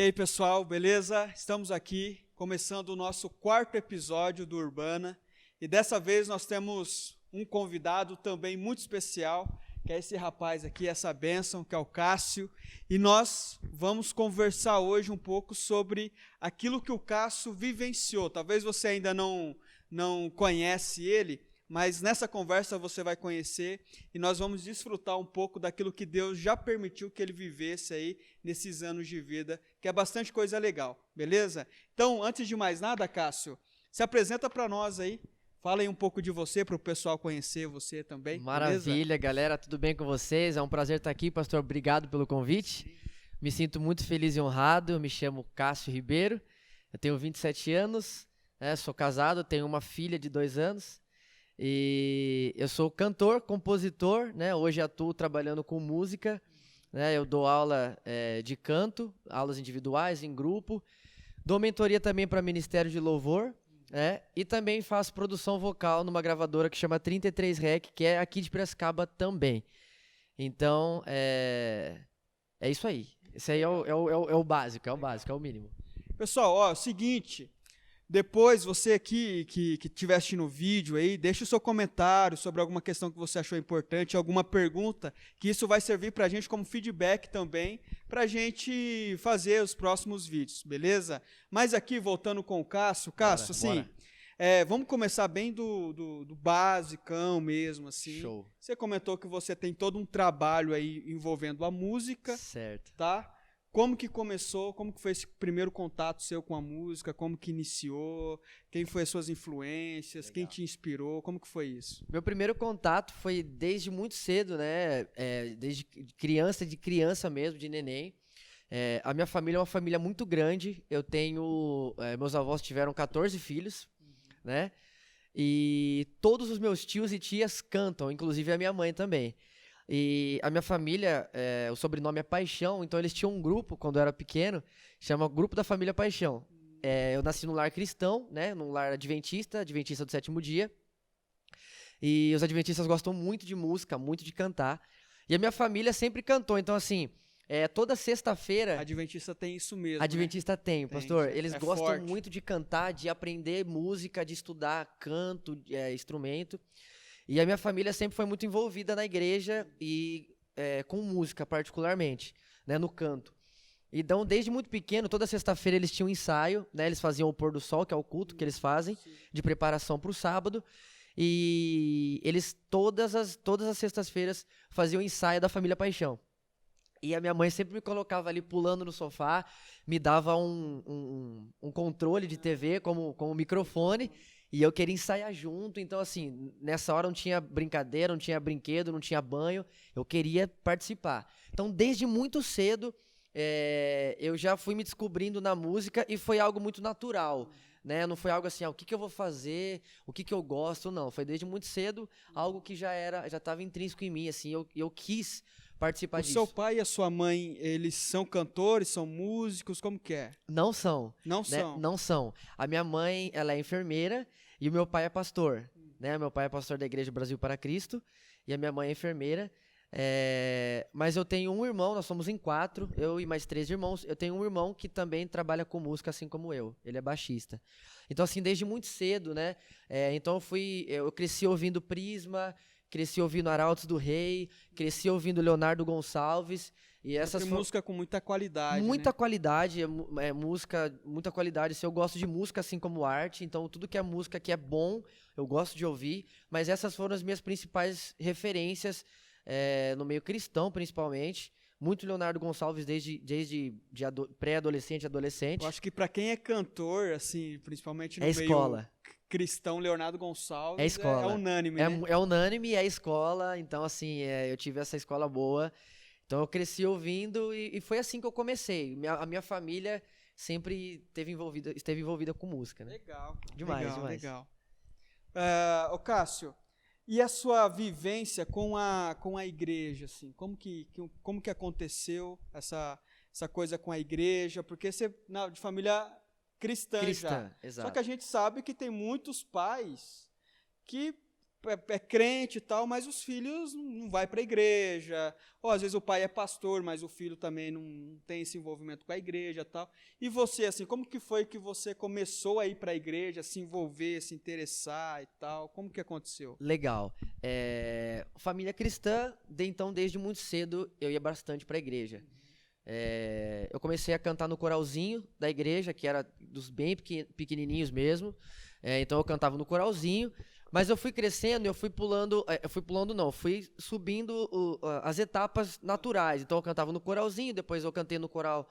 E aí, pessoal, beleza? Estamos aqui começando o nosso quarto episódio do Urbana e dessa vez nós temos um convidado também muito especial, que é esse rapaz aqui, essa bênção, que é o Cássio, e nós vamos conversar hoje um pouco sobre aquilo que o Cássio vivenciou. Talvez você ainda não conhece ele, mas nessa conversa você vai conhecer e nós vamos desfrutar um pouco daquilo que Deus já permitiu que ele vivesse aí nesses anos de vida, que é bastante coisa legal, beleza? Então, antes de mais nada, Cássio, se apresenta para nós aí, fala aí um pouco de você, para o pessoal conhecer você também, Maravilha, beleza? galera, tudo bem com vocês? É um prazer estar aqui, pastor, obrigado pelo convite. Me sinto muito feliz e honrado, eu me chamo Cássio Ribeiro, eu tenho 27 anos, sou casado, tenho uma filha de 2 anos, e eu sou cantor, compositor, hoje atuo trabalhando com música, eu dou aula de canto, aulas individuais, em grupo, dou mentoria também para Ministério de Louvor, e também faço produção vocal numa gravadora que chama 33 Rec, que é aqui de Piracicaba também. Então, é isso aí. Esse aí é o básico, é o mínimo. Pessoal, ó, seguinte, depois você aqui que estiver assistindo o vídeo aí, deixa o seu comentário sobre alguma questão que você achou importante, alguma pergunta, que isso vai servir para a gente como feedback também, para a gente fazer os próximos vídeos, beleza? Mas aqui, voltando com o Cássio, assim, vamos começar bem do basicão mesmo, assim. Show. Você comentou que você tem todo um trabalho aí envolvendo a música, Certo. tá? Como que começou, como que foi esse primeiro contato seu com a música, como que iniciou, quem foi as suas influências, Legal. Quem te inspirou, como que foi isso? Meu primeiro contato foi desde muito cedo, desde criança mesmo, de neném. A minha família é uma família muito grande, eu tenho, meus avós tiveram 14 filhos, e todos os meus tios e tias cantam, inclusive a minha mãe também. E a minha família, o sobrenome é Paixão, então eles tinham um grupo, quando eu era pequeno, chama Grupo da Família Paixão. Eu nasci num lar cristão, num lar adventista do sétimo dia. E os adventistas gostam muito de música, muito de cantar. E a minha família sempre cantou, então assim, toda sexta-feira... Adventista tem isso mesmo, Adventista tem, pastor. Eles gostam forte. muito de cantar, de aprender música, de estudar canto, instrumento. E a minha família sempre foi muito envolvida na igreja e com música particularmente, no canto. Então, desde muito pequeno, toda sexta-feira eles tinham um ensaio, eles faziam o pôr do sol, que é o culto que eles fazem, de preparação para o sábado. E eles, todas as sextas-feiras, faziam o ensaio da Família Paixão. E a minha mãe sempre me colocava ali pulando no sofá, me dava um controle de TV como microfone, e eu queria ensaiar junto, então assim, nessa hora não tinha brincadeira, não tinha brinquedo, não tinha banho, eu queria participar. Então, desde muito cedo, eu já fui me descobrindo na música e foi algo muito natural, Não foi algo assim, o que eu vou fazer, o que eu gosto, não. Foi desde muito cedo algo que já estava intrínseco em mim, assim, eu quis participar disso. O seu pai e a sua mãe, eles são cantores, são músicos, como que é? Não são. Não são? Não são. A minha mãe, ela é enfermeira e o meu pai é pastor, Meu pai é pastor da Igreja Brasil para Cristo e a minha mãe é enfermeira. Mas eu tenho um irmão, nós somos em 4, eu e mais 3 irmãos. Eu tenho um irmão que também trabalha com música, assim como eu. Ele é baixista. Então, assim, desde muito cedo, então eu cresci ouvindo Prisma, cresci ouvindo Arautos do Rei, cresci ouvindo Leonardo Gonçalves. E essas música com muita qualidade. Muita qualidade, música, muita qualidade. Eu gosto de música assim como arte, então tudo que é música que é bom, eu gosto de ouvir. Mas essas foram as minhas principais referências no meio cristão, principalmente. Muito Leonardo Gonçalves desde pré-adolescente, adolescente. Eu acho que para quem é cantor, assim, principalmente no meio escola. Cristão, Leonardo Gonçalves é escola. É unânime, É unânime, é escola. Então, assim, eu tive essa escola boa. Então, eu cresci ouvindo e foi assim que eu comecei. A minha família sempre esteve envolvida com música, Legal. Demais. Legal. Ô Cássio, e a sua vivência com a igreja, assim? Como que aconteceu essa coisa com a igreja? Porque você de família cristã já. Exato. Só que a gente sabe que tem muitos pais que é crente e tal, mas os filhos não vai para a igreja. Ou às vezes o pai é pastor, mas o filho também não tem esse envolvimento com a igreja e tal. E você, assim, como que foi que você começou a ir para a igreja, se envolver, se interessar e tal? Como que aconteceu? Legal. Família cristã, então desde muito cedo eu ia bastante para a igreja. Eu comecei a cantar no coralzinho da igreja, que era dos bem pequenininhos mesmo. Então eu cantava no coralzinho, mas eu fui crescendo, fui subindo as etapas naturais. Então eu cantava no coralzinho, depois eu cantei no coral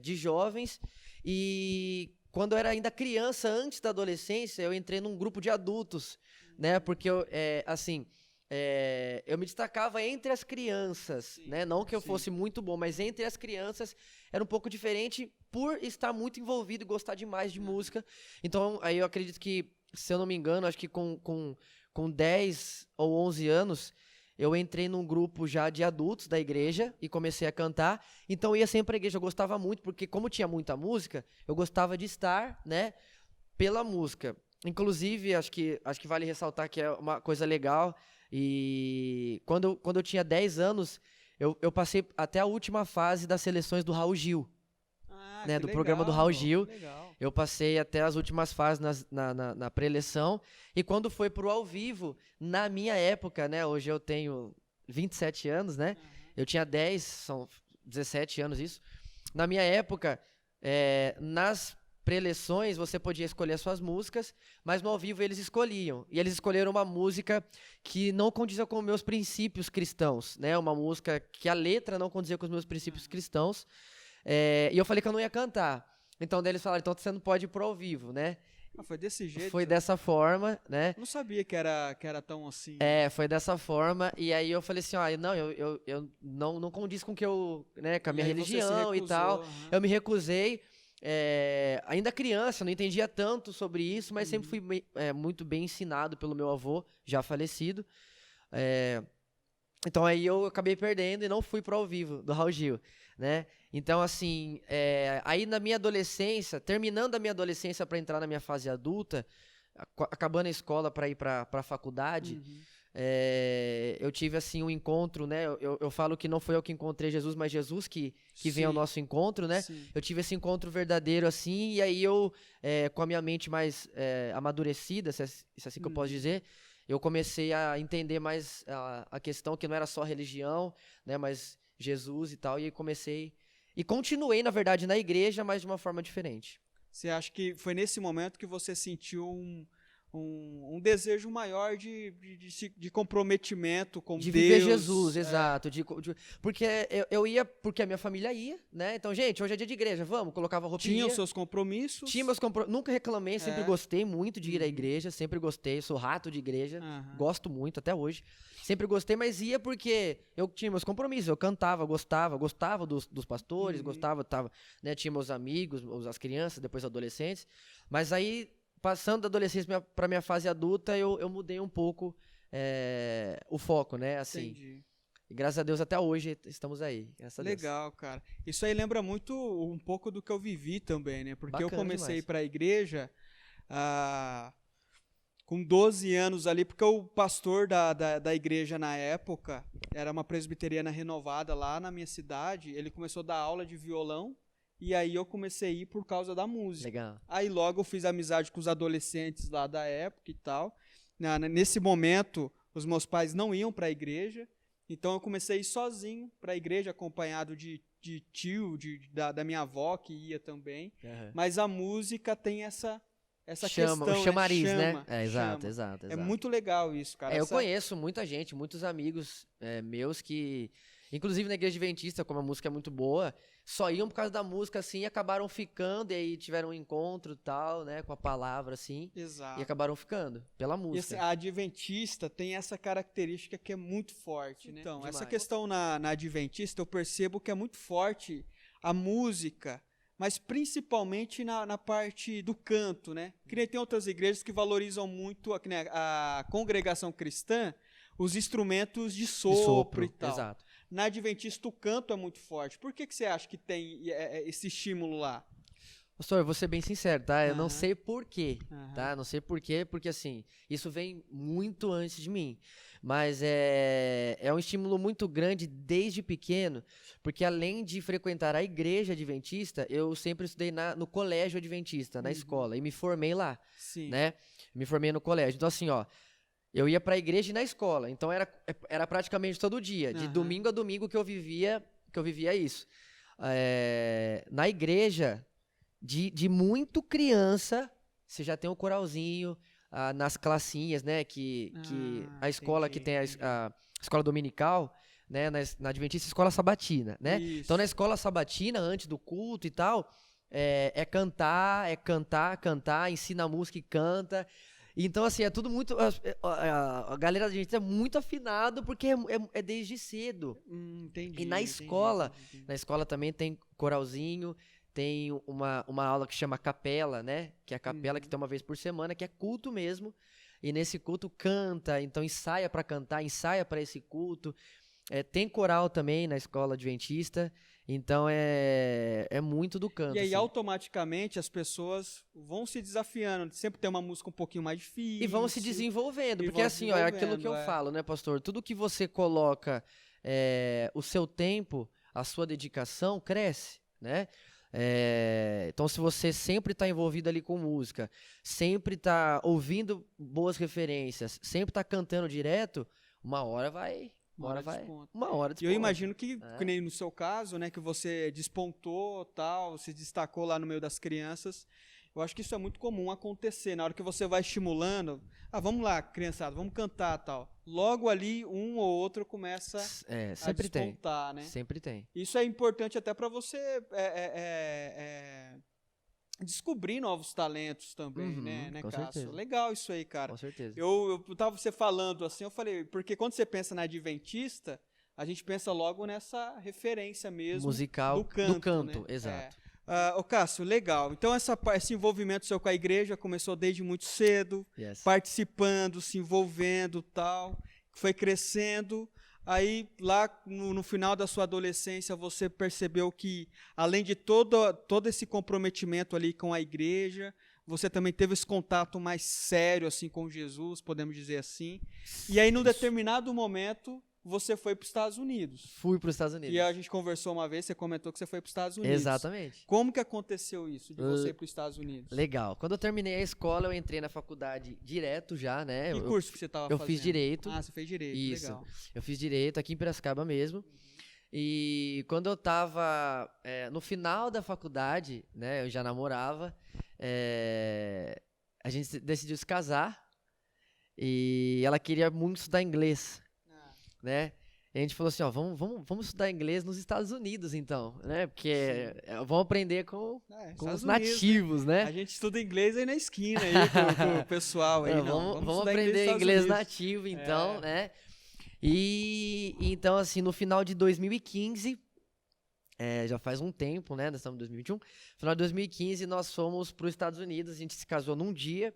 de jovens, e quando eu era ainda criança, antes da adolescência, eu entrei num grupo de adultos, né? Porque eu me destacava entre as crianças, Sim, né? Não que eu sim. fosse muito bom, mas entre as crianças era um pouco diferente por estar muito envolvido e gostar demais de música. Então, aí eu acredito que, se eu não me engano, acho que com 10 ou 11 anos, eu entrei num grupo já de adultos da igreja e comecei a cantar. Então, eu ia sempre à igreja, eu gostava muito, porque como tinha muita música, eu gostava de estar, né, pela música. Inclusive, acho que vale ressaltar que é uma coisa legal. E quando eu tinha 10 anos, eu passei até a última fase das seleções do Raul Gil, Ah, né? que Do programa do Raul legal, Gil. que legal. Eu passei até as últimas fases na pré-eleição. E quando foi pro ao vivo, na minha época, né? Hoje eu tenho 27 anos, né? Eu tinha 10, são 17 anos isso. Na minha época, nas pré-eleições, você podia escolher as suas músicas, mas no ao vivo eles escolhiam. E eles escolheram uma música que não condizia com meus princípios cristãos, né? Uma música que a letra não condizia com os meus princípios cristãos. E eu falei que eu não ia cantar. Então, daí eles falaram, então você não pode ir pro ao vivo, né? Ah, foi desse jeito? Foi dessa forma, né? Eu não sabia que era tão assim. Foi dessa forma. E aí eu falei assim, não, eu não condiz com que né, com a E minha aí você se religião e recusou, tal. aham. Eu me recusei. Ainda criança, não entendia tanto sobre isso, mas sempre fui muito bem ensinado pelo meu avô, já falecido. Então aí eu acabei perdendo e não fui pro ao vivo do Raul Gil, né? Então, assim, aí na minha adolescência, terminando a minha adolescência para entrar na minha fase adulta, acabando a escola para ir para a faculdade, eu tive, assim, um encontro, né? Eu falo que não foi eu que encontrei Jesus, mas Jesus que vem ao Sim, nosso encontro, né? sim. Eu tive esse encontro verdadeiro, assim, e aí eu, com a minha mente mais amadurecida, se é assim que eu posso dizer, eu comecei a entender mais a questão que não era só religião, né? Mas Jesus e tal, e aí comecei... E continuei, na verdade, na igreja, mas de uma forma diferente. Você acha que foi nesse momento que você sentiu um desejo maior de comprometimento com De Deus? viver Jesus, exato. Porque eu ia, porque a minha família ia, né? Então, gente, hoje é dia de igreja, vamos, colocava roupinha. Tinha os seus compromissos? Nunca reclamei, sempre gostei muito de ir à igreja, sempre gostei, sou rato de igreja, gosto muito até hoje. Sempre gostei, mas ia porque eu tinha meus compromissos, eu cantava, gostava dos pastores, né, tinha meus amigos, as crianças, depois adolescentes, mas aí, passando da adolescência para minha fase adulta, eu mudei um pouco o foco, né, assim. Entendi. E graças a Deus até hoje estamos aí, graças a Deus. Legal, cara. Isso aí lembra muito um pouco do que eu vivi também, né? Porque eu Bacana comecei a ir demais. para a igreja com 12 anos ali, porque o pastor da igreja na época, era uma presbiteriana renovada lá na minha cidade, ele começou a dar aula de violão, e aí eu comecei a ir por causa da música. Legal. Aí logo eu fiz amizade com os adolescentes lá da época e tal. Nesse momento, os meus pais não iam para a igreja, então eu comecei a ir sozinho para a igreja, acompanhado de tio, da minha avó, que ia também. Mas a música tem essa questão, o chamariz, né? Chama, Exato. É muito legal isso, cara. Eu conheço muita gente, muitos amigos meus que, inclusive na igreja adventista, como a música é muito boa, só iam por causa da música, assim, e acabaram ficando, e aí tiveram um encontro e tal, né, com a palavra, assim, Exato. e acabaram ficando, pela música. E assim, a adventista tem essa característica que é muito forte, né? Então, Demais. essa questão na adventista, eu percebo que é muito forte a música, mas principalmente na parte do canto, né? Que nem tem outras igrejas que valorizam muito a congregação cristã, os instrumentos de sopro e tal. Exato. Na adventista o canto é muito forte. Por que você acha que tem esse estímulo lá? Pastor, eu vou ser bem sincero, tá? Eu não Aham. sei por quê, Aham. tá? Não sei por quê, porque assim, isso vem muito antes de mim. Mas é um estímulo muito grande desde pequeno, porque além de frequentar a igreja adventista, eu sempre estudei no colégio adventista, na Uhum. escola, e me formei lá, Sim. né? Me formei no colégio. Então assim, ó, eu ia pra igreja e na escola, então era praticamente todo dia, de Aham. domingo a domingo que eu vivia isso. Na igreja de muito criança, você já tem um coralzinho nas classinhas, né? Que a escola que tem Entendi. a escola dominical, né? Na Adventista, escola sabatina, né? Então, na Isso. escola sabatina, antes do culto e tal, cantar, ensina música e canta. Então, assim, é tudo muito. A galera da Adventista é muito afinado porque é desde cedo. Entendi, E na entendi, escola, entendi. na escola também tem coralzinho, tem uma aula que chama capela, né? Que é a capela que Uhum. tem uma vez por semana, que é culto mesmo. E nesse culto canta, então ensaia para cantar, ensaia para esse culto. Tem coral também na escola adventista, então é muito do E canto, aí, assim. automaticamente, as pessoas vão se desafiando. Sempre tem uma música um pouquinho mais E vão se difícil desenvolvendo, e porque vão se assim, ó, é aquilo que desenvolvendo, eu falo, né, pastor? Tudo que você coloca, o seu tempo, a sua dedicação, cresce, né? Então, se você sempre está envolvido ali com música, sempre está ouvindo boas referências, sempre está cantando direto, uma hora vai, Uma hora desponta. uma hora E eu desponta, imagino que né? nem no seu caso, né, que você despontou, tal, se destacou lá no meio das crianças. Eu acho que isso é muito comum acontecer. Na hora que você vai estimulando, vamos lá, criançada, vamos cantar, tal. Logo ali, um ou outro começa a Sempre tem, despontar, né? sempre tem. Isso é importante até para você descobrir novos talentos também, Uhum, né, com Cássio? certeza, Legal isso aí, cara. com certeza. Eu tava você falando assim, eu falei, porque quando você pensa na Adventista, a gente pensa logo nessa referência mesmo Musical do do canto, né? canto, exato. Ô Cássio, legal. Então esse envolvimento seu com a igreja começou desde muito cedo, Yes. participando, se envolvendo, tal, foi crescendo. Aí lá no final da sua adolescência você percebeu que além de todo esse comprometimento ali com a igreja, você também teve esse contato mais sério assim com Jesus, podemos dizer assim. E aí num determinado momento você foi para os Estados Unidos. Fui para os Estados E Unidos. a gente conversou uma vez, você comentou que você foi para os Estados Unidos. Exatamente. Como que aconteceu isso, de você ir para os Estados Unidos? Legal. Quando eu terminei a escola, eu entrei na faculdade direto já, né? Que curso que você estava eu fazendo? fiz Direito. Ah, você fez Direito, Isso. legal. Eu fiz Direito aqui em Piracicaba mesmo. E quando eu tava no final da faculdade, né? Eu já namorava. A gente decidiu se casar. E ela queria muito estudar inglês, né? E a gente falou assim, ó, vamos estudar inglês nos Estados Unidos, então, né? Porque vamos aprender com Estados os Unidos, nativos, né? A gente estuda inglês aí na esquina, aí, com o pessoal aí, não. Vamos estudar aprender nos inglês Estados Unidos. nativo, então, né? E então, assim, no final de 2015, já faz um tempo, né? Nós estamos em 2021. No final de 2015, nós fomos para os Estados Unidos, a gente se casou num dia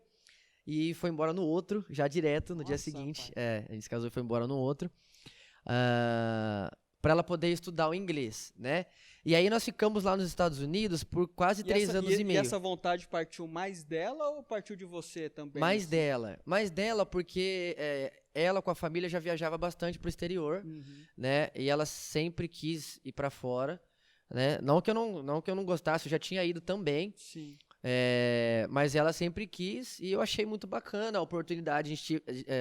e foi embora no outro, já direto, no dia Nossa, seguinte. pai. A gente se casou e foi embora no outro. Para ela poder estudar o inglês, né? E aí nós ficamos lá nos Estados Unidos por quase 3 anos e meio. E essa vontade partiu mais dela ou partiu de você também? Mais assim? dela porque ela com a família já viajava bastante pro exterior, né? E ela sempre quis ir para fora, né? Não que eu não gostasse, eu já tinha ido também. Sim. Mas ela sempre quis e eu achei muito bacana a oportunidade.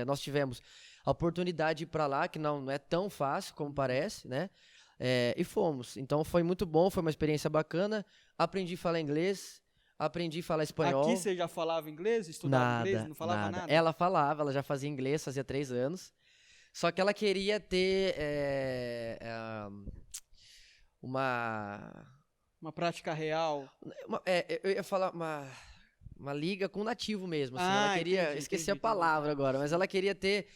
Nós tivemos a oportunidade de ir para lá, que não é tão fácil como parece, né? E fomos. Então foi muito bom, foi uma experiência bacana. Aprendi a falar inglês, aprendi a falar espanhol. Aqui você já falava inglês? Estudava inglês? Não falava nada? Ela falava, ela já fazia inglês, fazia 3 anos. Só que ela queria ter uma prática real. Eu ia falar uma liga com o nativo mesmo. Assim. Ela queria. Esqueci a palavra agora, mas ela queria ter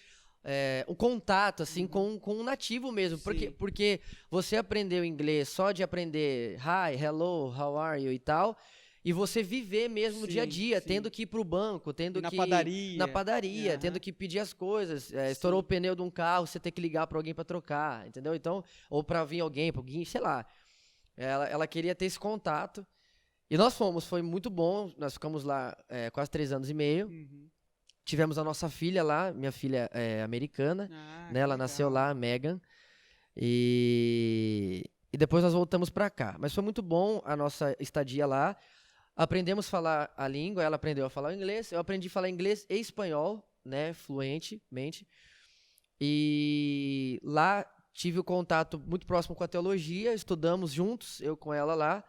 um contato assim com o nativo mesmo. Porque você aprendeu inglês só de aprender hi, hello, how are you e tal. E você viver mesmo no dia a dia, tendo que ir pro banco, tendo que ir na padaria, tendo que pedir as coisas. Estourou o pneu de um carro, você tem que ligar para alguém para trocar, entendeu? Então, ou para vir alguém, sei lá. Ela queria ter esse contato E nós fomos, foi muito bom. Nós ficamos lá quase 3 anos e meio. Uhum. Tivemos a nossa filha lá, minha filha é americana, Ah, né? Ela que nasceu legal. lá, a Megan. E depois nós voltamos pra cá. Mas foi muito bom a nossa estadia lá. Aprendemos a falar a língua, ela aprendeu a falar inglês. Eu aprendi a falar inglês e espanhol, né? Fluentemente. E lá tive o contato muito próximo com a teologia. Estudamos juntos, eu com ela lá.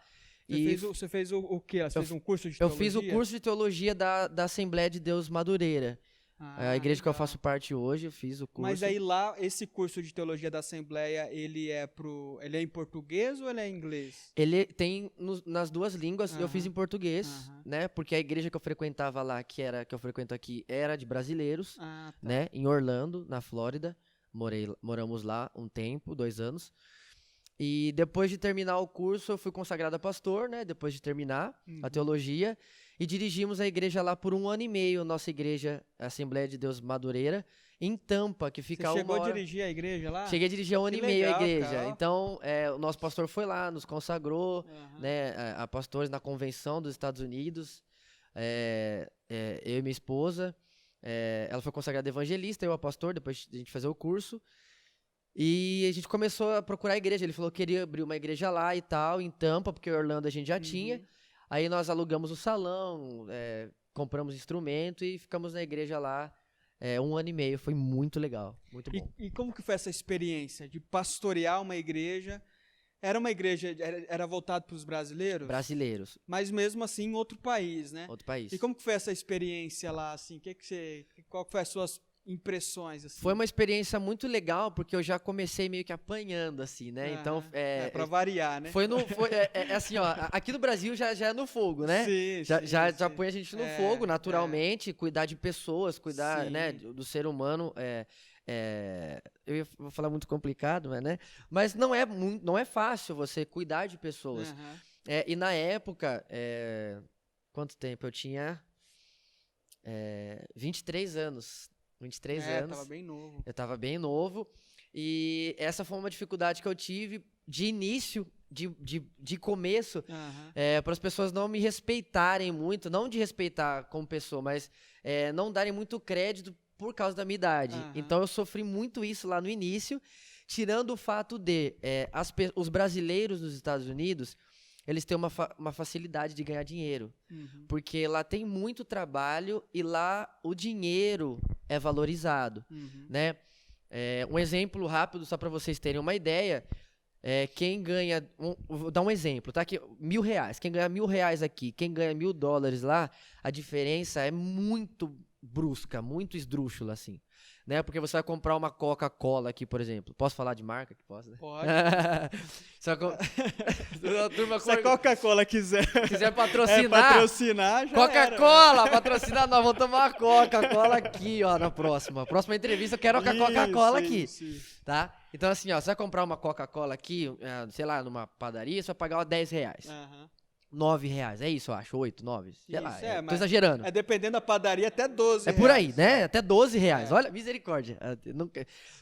Você fez o quê? Você fez um curso de Eu teologia? fiz o curso de teologia da Assembleia de Deus Madureira. A igreja que eu Legal. faço parte hoje, eu fiz o curso. Mas aí lá, esse curso de teologia da Assembleia, ele é em português ou ele é em inglês? Ele tem nas duas línguas, eu fiz Aham, em português, aham. né? Porque a igreja que eu frequentava lá, que eu frequento aqui, era de brasileiros, Ah, tá. né? Em Orlando, na Flórida. Moramos lá um tempo, 2 anos. E depois de terminar o curso, eu fui consagrado a pastor, né? Depois de terminar a teologia. E dirigimos a igreja lá por 1 ano e meio, nossa igreja, a Assembleia de Deus Madureira, em Tampa, que fica Você a chegou 1 a hora. dirigir a igreja lá? Cheguei a dirigir 1 ano Que e meio a legal, igreja. cara. Então, o nosso pastor foi lá, nos consagrou, Aham. né? A pastores na convenção dos Estados Unidos. Eu e minha esposa. Ela foi consagrada evangelista, eu a pastor, depois de a gente fazer o curso. E a gente começou a procurar a igreja. Ele falou que queria abrir uma igreja lá e tal, em Tampa, porque em Orlando a gente já tinha. Aí nós alugamos o salão, compramos instrumento e ficamos na igreja lá 1 ano e meio. Foi muito legal, muito bom. E como que foi essa experiência de pastorear uma igreja? Era uma igreja, era voltado para os brasileiros? Brasileiros, Mas mesmo assim em outro país, né? outro país. E como que foi essa experiência lá, assim? Qual que foi as suas impressões, assim? Foi uma experiência muito legal, porque eu já comecei meio que apanhando, assim, né? Então, pra variar, né? assim, ó, aqui no Brasil já é no fogo, né? Sim, Já põe a gente no fogo, naturalmente, cuidar de pessoas, cuidar, Sim. né, do ser humano. Vou falar muito complicado, né? Mas não é fácil você cuidar de pessoas. Aham. E na época, quanto tempo? Eu tinha 23 anos. 23 anos. Tava bem novo. Eu tava bem novo. E essa foi uma dificuldade que eu tive de início, de começo, Aham. para as pessoas não me respeitarem muito, não de respeitar como pessoa, mas não darem muito crédito por causa da minha idade. Aham. Então eu sofri muito isso lá no início, tirando o fato de os brasileiros nos Estados Unidos, eles têm uma facilidade de ganhar dinheiro. Uhum. Porque lá tem muito trabalho e lá o dinheiro é valorizado, Uhum. né? Um exemplo rápido, só para vocês terem uma ideia, quem ganha, vou dar um exemplo, tá? Que R$1.000, quem ganha R$1.000 aqui, quem ganha $1.000 lá, a diferença é muito brusca, muito esdrúxula, assim, né? Porque você vai comprar uma Coca-Cola aqui, por exemplo. Posso falar de marca? Que posso, né? Pode. A turma Se a Coca-Cola quiser patrocinar, já Coca-Cola, patrocinar, nós vamos tomar uma Coca-Cola aqui, ó, na próxima. Próxima entrevista eu quero a Coca-Cola aqui, tá? Então assim, ó, você vai comprar uma Coca-Cola aqui, sei lá, numa padaria, você vai pagar R$10. Aham. R$9, é isso, eu acho, 8, 9, sei lá, Isso, tô mas exagerando. dependendo da padaria, até 12 É por aí, reais. né? Até R$12. Olha, misericórdia.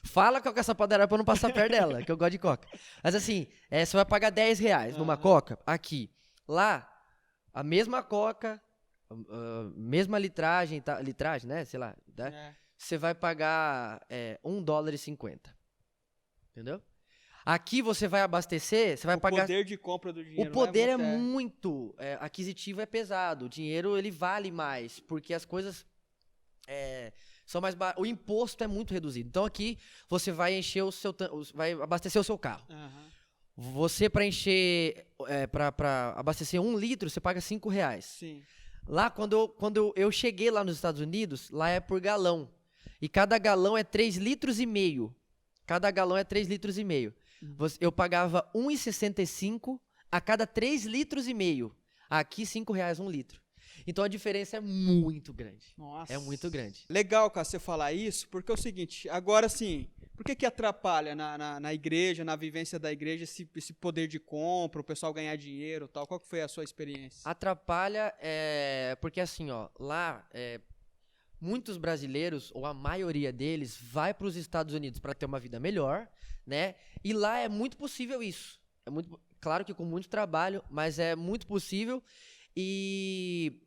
Fala qual que é essa padaria pra eu não passar perto dela, que eu gosto de Coca. Mas assim, você vai pagar R$10 numa Coca, aqui. Lá, a mesma Coca, mesma litragem, né? Sei lá, né? Você vai pagar $1,50. Entendeu? Aqui você vai abastecer, você vai pagar... O poder de compra do dinheiro O poder lá é muito aquisitivo, é pesado. O dinheiro, ele vale mais, porque as coisas são mais baratas. O imposto é muito reduzido. Então aqui você vai encher vai abastecer o seu carro. Aham. Você, para encher, para abastecer 1 litro, você paga R$5. Sim. Lá, quando eu cheguei lá nos Estados Unidos, lá é por galão. E cada galão é 3,5 litros. Cada galão é 3,5 litros. Eu pagava R$1,65 a cada 3,5 litros. Aqui, R$5 1 litro. Então a diferença é muito grande. Nossa. É muito grande. Legal, cara, você falar isso, porque é o seguinte, agora sim, por que atrapalha na igreja, na vivência da igreja, esse poder de compra, o pessoal ganhar dinheiro e tal? Qual que foi a sua experiência? Atrapalha, porque assim, ó, lá, muitos brasileiros, ou a maioria deles, vai para os Estados Unidos para ter uma vida melhor, né? E lá é muito possível isso. claro que com muito trabalho, mas é muito possível. E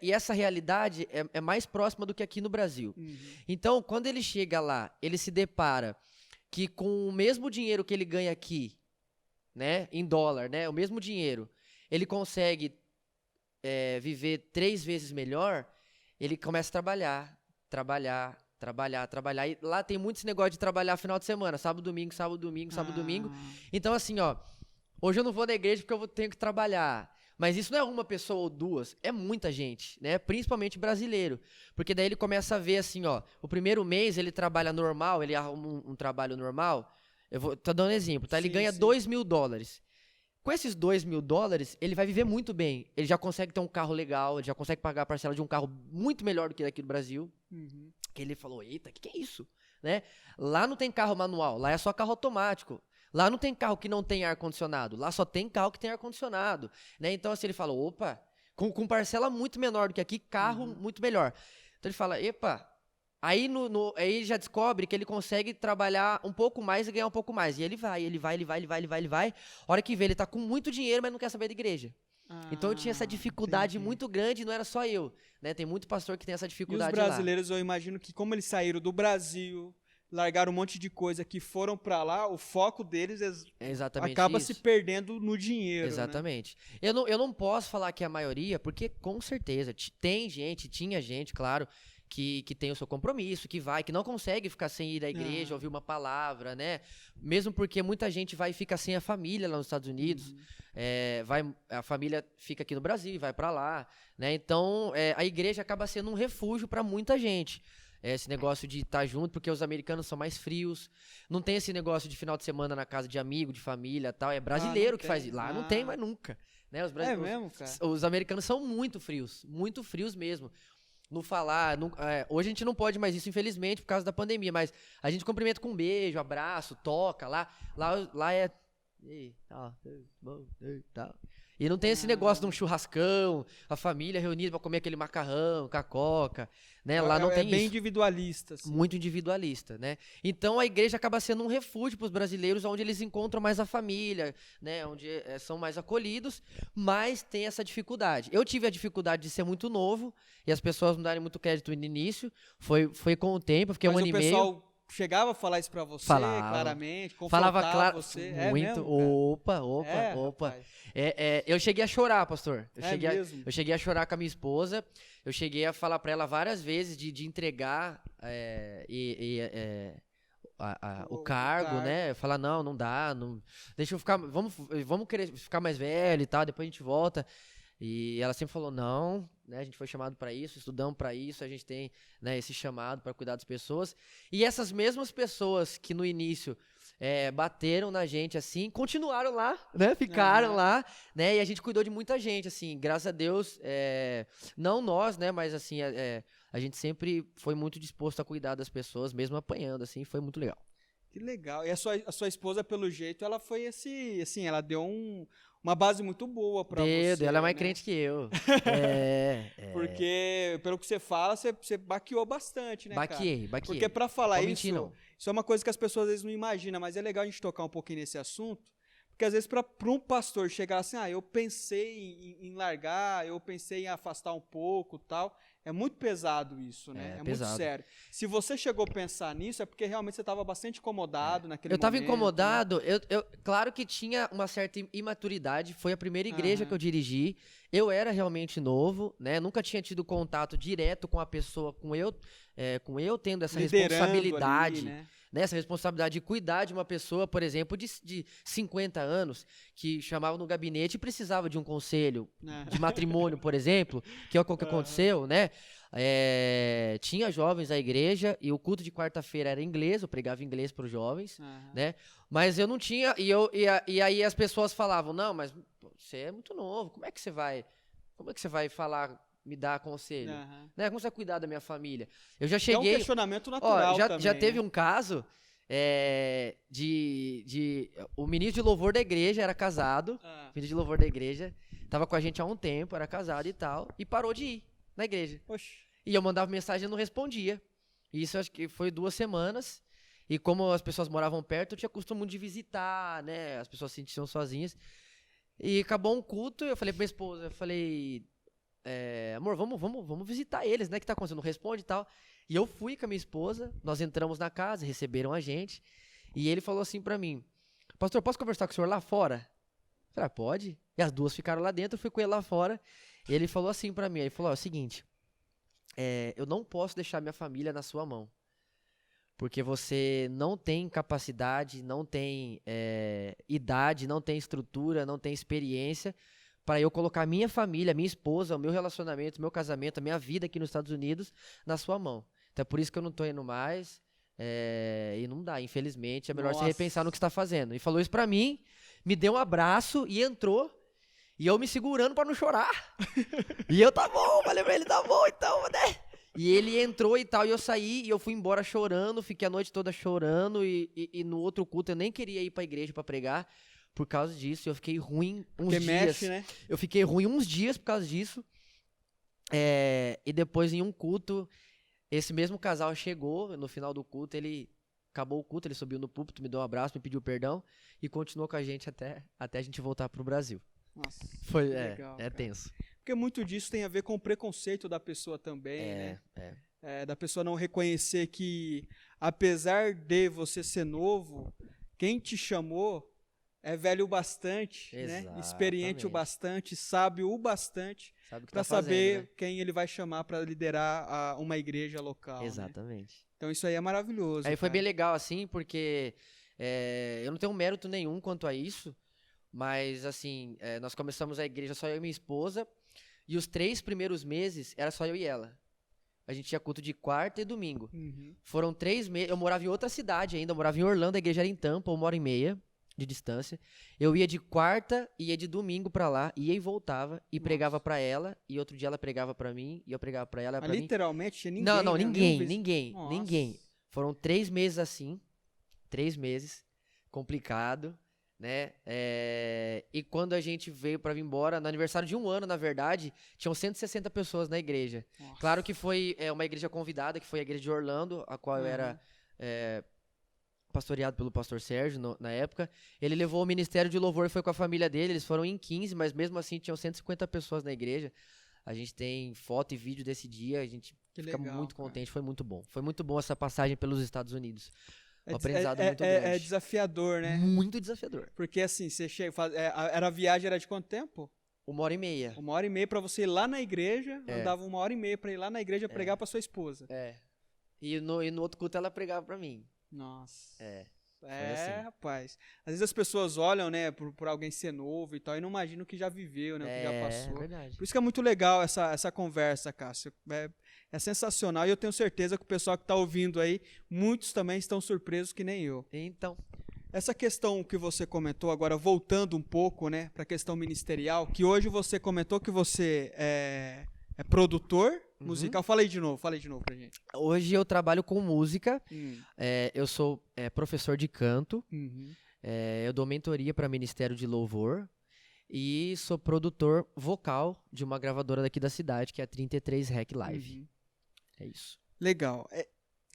essa realidade é mais próxima do que aqui no Brasil. Então, quando ele chega lá, ele se depara que com o mesmo dinheiro que ele ganha aqui, né, em dólar, né, o mesmo dinheiro, ele consegue viver 3 vezes melhor, ele começa a trabalhar. E lá tem muito esse negócio de trabalhar final de semana, sábado, domingo. Então, assim, ó, hoje eu não vou na igreja porque tenho que trabalhar. Mas isso não é uma pessoa ou duas, é muita gente, né? Principalmente brasileiro. Porque daí ele começa a ver assim, ó, o primeiro mês ele trabalha normal, ele arruma um trabalho normal. Tô dando um exemplo, tá? Ele ganha $2.000. Com esses $2.000, ele vai viver muito bem. Ele já consegue ter um carro legal, ele já consegue pagar a parcela de um carro muito melhor do que daqui do Brasil. Que ele falou, eita, que é isso? Né? Lá não tem carro manual, lá é só carro automático. Lá não tem carro que não tem ar-condicionado, lá só tem carro que tem ar-condicionado. Né? Então, assim, ele falou, opa, com parcela muito menor do que aqui, carro muito melhor. Então ele fala, epa, aí ele já descobre que ele consegue trabalhar um pouco mais e ganhar um pouco mais. E ele vai. A hora que vê, ele tá com muito dinheiro, mas não quer saber da igreja. Então eu tinha essa dificuldade muito grande, não era só eu, né? Tem muito pastor que tem essa E dificuldade os brasileiros, eu imagino que como eles saíram do Brasil, largaram um monte de coisa que foram pra lá, o foco deles É exatamente acaba isso. se perdendo no dinheiro, Exatamente. Eu não posso falar que é a maioria, porque com certeza tinha gente, claro, que tem o seu compromisso, que não consegue ficar sem ir à igreja, ouvir uma palavra, né? Mesmo porque muita gente vai e fica sem a família lá nos Estados Unidos, a família fica aqui no Brasil e vai pra lá, né? Então, a igreja acaba sendo um refúgio pra muita gente. Esse negócio de estar junto, porque os americanos são mais frios. Não tem esse negócio de final de semana na casa de amigo, de família e tal. É brasileiro que faz isso. Lá não tem mais nunca. Né? É mesmo, cara? Os americanos são muito frios mesmo. No falar. Hoje a gente não pode mais isso, infelizmente, por causa da pandemia. Mas a gente cumprimenta com um beijo, abraço, toca. Lá é. E não tem esse negócio de um churrascão, a família reunida pra comer aquele macarrão com a coca, né? Lá não tem É bem isso. individualista. Assim. Muito individualista, né? Então a igreja acaba sendo um refúgio para os brasileiros, onde eles encontram mais a família, né? Onde são mais acolhidos, mas tem essa dificuldade. Eu tive a dificuldade de ser muito novo e as pessoas não darem muito crédito no início. Foi com o tempo, eu fiquei um ano e meio. Mas o pessoal chegava a falar isso pra você, claramente, falava claro, você. muito. Mesmo, Opa. Eu cheguei a chorar, pastor. Mesmo? Eu cheguei a chorar com a minha esposa. Eu cheguei a falar pra ela várias vezes de entregar o cargo, né? Eu falar, não dá, deixa eu ficar, vamos querer ficar mais velho e tal, depois a gente volta. E ela sempre falou, não, né? A gente foi chamado para isso, estudamos para isso, a gente tem, né, esse chamado para cuidar das pessoas. E essas mesmas pessoas que no início bateram na gente, assim, continuaram lá, né? Ficaram lá, né? E a gente cuidou de muita gente, assim, graças a Deus, não nós, né? Mas, assim, a gente sempre foi muito disposto a cuidar das pessoas, mesmo apanhando, assim, foi muito legal. Que legal. E a sua esposa, pelo jeito, ela foi assim, ela deu uma base muito boa pra você. Ela é mais né? crente que eu. Porque, pelo que você fala, você baqueou bastante, né, Baqueei. Porque pra falar Pode isso, mentir, não. isso é uma coisa que as pessoas às vezes não imaginam, mas é legal a gente tocar um pouquinho nesse assunto, porque às vezes para um pastor chegar assim, eu pensei em largar, eu pensei em afastar um pouco, tal, é muito pesado isso, né? É pesado. muito sério. Se você chegou a pensar nisso, é porque realmente você estava bastante incomodado naquele momento. Eu estava né? incomodado, claro que tinha uma certa imaturidade, foi a primeira igreja que eu dirigi, eu era realmente novo, né? Nunca tinha tido contato direto com a pessoa, com eu tendo essa Liderando responsabilidade, ali, né? Essa responsabilidade de cuidar de uma pessoa, por exemplo, de 50 anos, que chamava no gabinete e precisava de um conselho de matrimônio, por exemplo, que é o que aconteceu, né? Tinha jovens na igreja e o culto de quarta-feira era inglês, eu pregava inglês para os jovens, né? Mas eu não tinha, e aí as pessoas falavam, não, mas você é muito novo, como é que você vai falar, me dar conselho? Né? Como você vai cuidar da minha família? Eu já cheguei... É um questionamento natural também. Já teve um caso o ministro de louvor da igreja era casado, ministro de louvor da igreja, tava com a gente há um tempo, era casado e tal, e parou de ir na igreja. Oxe. E eu mandava mensagem e não respondia. Isso acho que foi 2 semanas. E como as pessoas moravam perto, eu tinha costume de visitar, né? As pessoas se sentiam sozinhas. E acabou um culto, eu falei pra minha esposa, eu falei, amor, vamos visitar eles, né? O que tá acontecendo? Não responde e tal. E eu fui com a minha esposa, nós entramos na casa, receberam a gente, e ele falou assim pra mim, pastor, posso conversar com o senhor lá fora? Eu falei, pode. E as duas ficaram lá dentro, eu fui com ele lá fora, e ele falou assim pra mim, ele falou, ó, é o seguinte, eu não posso deixar minha família na sua mão. Porque você não tem capacidade, não tem idade, não tem estrutura, não tem experiência para eu colocar minha família, minha esposa, o meu relacionamento, o meu casamento, a minha vida aqui nos Estados Unidos na sua mão. Então é por isso que eu não tô indo mais. E não dá, infelizmente. É melhor você repensar no que está fazendo. E falou isso pra mim, me deu um abraço e entrou. E eu me segurando pra não chorar. E eu, tá bom, falei pra ele, tá bom, então, né? E ele entrou e tal, e eu saí, e eu fui embora chorando, fiquei a noite toda chorando, e no outro culto eu nem queria ir pra igreja pra pregar, por causa disso, eu fiquei ruim uns Porque dias. mexe, né? Eu fiquei ruim uns dias por causa disso, e depois em um culto, esse mesmo casal chegou, no final do culto, acabou o culto, ele subiu no púlpito, me deu um abraço, me pediu perdão, e continuou com a gente até a gente voltar pro Brasil. Nossa, Foi, que legal, cara. tenso. Porque muito disso tem a ver com o preconceito da pessoa também, né? Da pessoa não reconhecer que, apesar de você ser novo, quem te chamou é velho o bastante, né? Experiente o bastante, sábio o bastante, para saber, né, quem ele vai chamar para liderar uma igreja local. Exatamente. Né? Então isso aí é maravilhoso. Aí foi bem legal, assim, porque eu não tenho mérito nenhum quanto a isso, mas, assim, nós começamos a igreja só eu e minha esposa, e os 3 primeiros meses era só eu e ela. A gente tinha culto de quarta e domingo. Uhum. Foram 3 meses. Eu morava em outra cidade ainda. Eu morava em Orlando, a igreja era em Tampa, 1h30 de distância. Eu ia de quarta e ia de domingo pra lá, ia e voltava, e pregava pra ela, e outro dia ela pregava pra mim, e eu pregava pra ela. Mas literalmente tinha ninguém? Não, né? ninguém. Foram 3 meses assim. 3 meses. Complicado. Né? E quando a gente veio pra vir embora, no aniversário de 1 ano, na verdade, tinham 160 pessoas na igreja. Nossa. Claro que foi uma igreja convidada, que foi a igreja de Orlando, a qual eu era pastoreado pelo pastor Sérgio na época. Ele levou o ministério de louvor e foi com a família dele, eles foram em 15, mas mesmo assim tinham 150 pessoas na igreja. A gente tem foto e vídeo desse dia, a gente fica muito contente, foi muito bom. Foi muito bom essa passagem pelos Estados Unidos. Um aprendizado muito grande. É desafiador, né? Muito desafiador. Porque assim, você chega, a viagem era de quanto tempo? 1h30. 1h30 pra você ir lá na igreja, andava 1h30 pra ir lá na igreja pregar pra sua esposa. E no outro culto ela pregava pra mim. Nossa. Assim. Rapaz. Às vezes as pessoas olham, né, por alguém ser novo e tal, e não imaginam o que já viveu, né, o que já passou. É verdade. Por isso que é muito legal essa conversa, Cássio. É sensacional e eu tenho certeza que o pessoal que está ouvindo aí, muitos também estão surpresos que nem eu. Então. Essa questão que você comentou agora, voltando um pouco, né, para a questão ministerial, que hoje você comentou que você é produtor musical. Fala aí de novo pra gente. Hoje eu trabalho com música, eu sou professor de canto, eu dou mentoria para Ministério de Louvor e sou produtor vocal de uma gravadora daqui da cidade, que é a 33 Rec Live. É isso. Legal.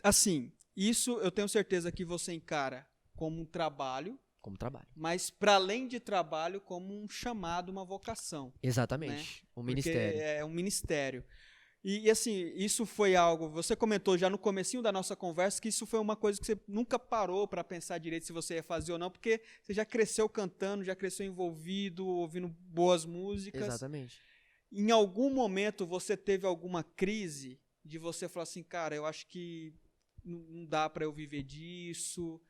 Assim, isso eu tenho certeza que você encara como um trabalho. Como trabalho. Mas, para além de trabalho, como um chamado, uma vocação. Exatamente. Né? Um ministério. Porque é um ministério. E assim, isso foi algo, você comentou já no comecinho da nossa conversa, que isso foi uma coisa que você nunca parou para pensar direito se você ia fazer ou não, porque você já cresceu cantando, já cresceu envolvido, ouvindo boas músicas. Exatamente. Em algum momento você teve alguma crise de você falar assim, cara, eu acho que não dá para eu viver disso,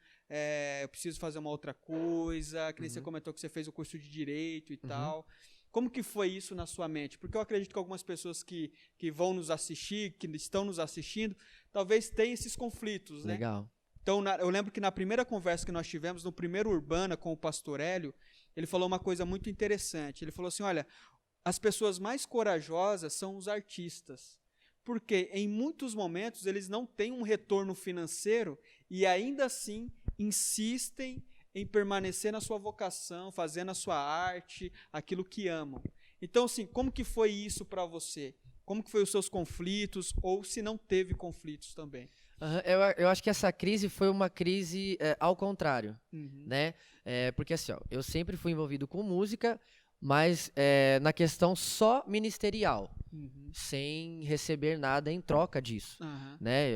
eu preciso fazer uma outra coisa, que nem você comentou que você fez o curso de Direito e tal. Como que foi isso na sua mente? Porque eu acredito que algumas pessoas que vão nos assistir, que estão nos assistindo, talvez tenham esses conflitos, né? Legal. Então, eu lembro que na primeira conversa que nós tivemos, no primeiro Urbana com o pastor Hélio, ele falou uma coisa muito interessante. Ele falou assim, olha, as pessoas mais corajosas são os artistas. Porque em muitos momentos eles não têm um retorno financeiro e ainda assim insistem em permanecer na sua vocação, fazendo a sua arte, aquilo que amam. Então, assim, como que foi isso para você? Como que foi os seus conflitos, ou se não teve conflitos também? Eu acho que essa crise foi uma crise ao contrário, né? Porque assim, ó, eu sempre fui envolvido com música, mas na questão só ministerial, sem receber nada em troca disso, né?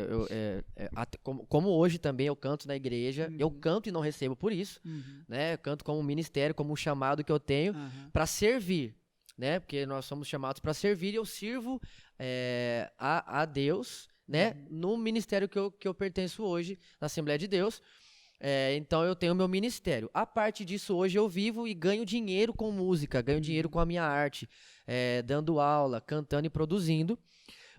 Como hoje também eu canto na igreja, eu canto e não recebo por isso, né? Eu canto como um ministério, como um chamado que eu tenho para servir, né? Porque nós somos chamados para servir e eu sirvo a Deus, né? No ministério que eu pertenço hoje, na Assembleia de Deus. Então eu tenho meu ministério. A parte disso hoje eu vivo e ganho dinheiro com música, ganho dinheiro com a minha arte, dando aula, cantando e produzindo.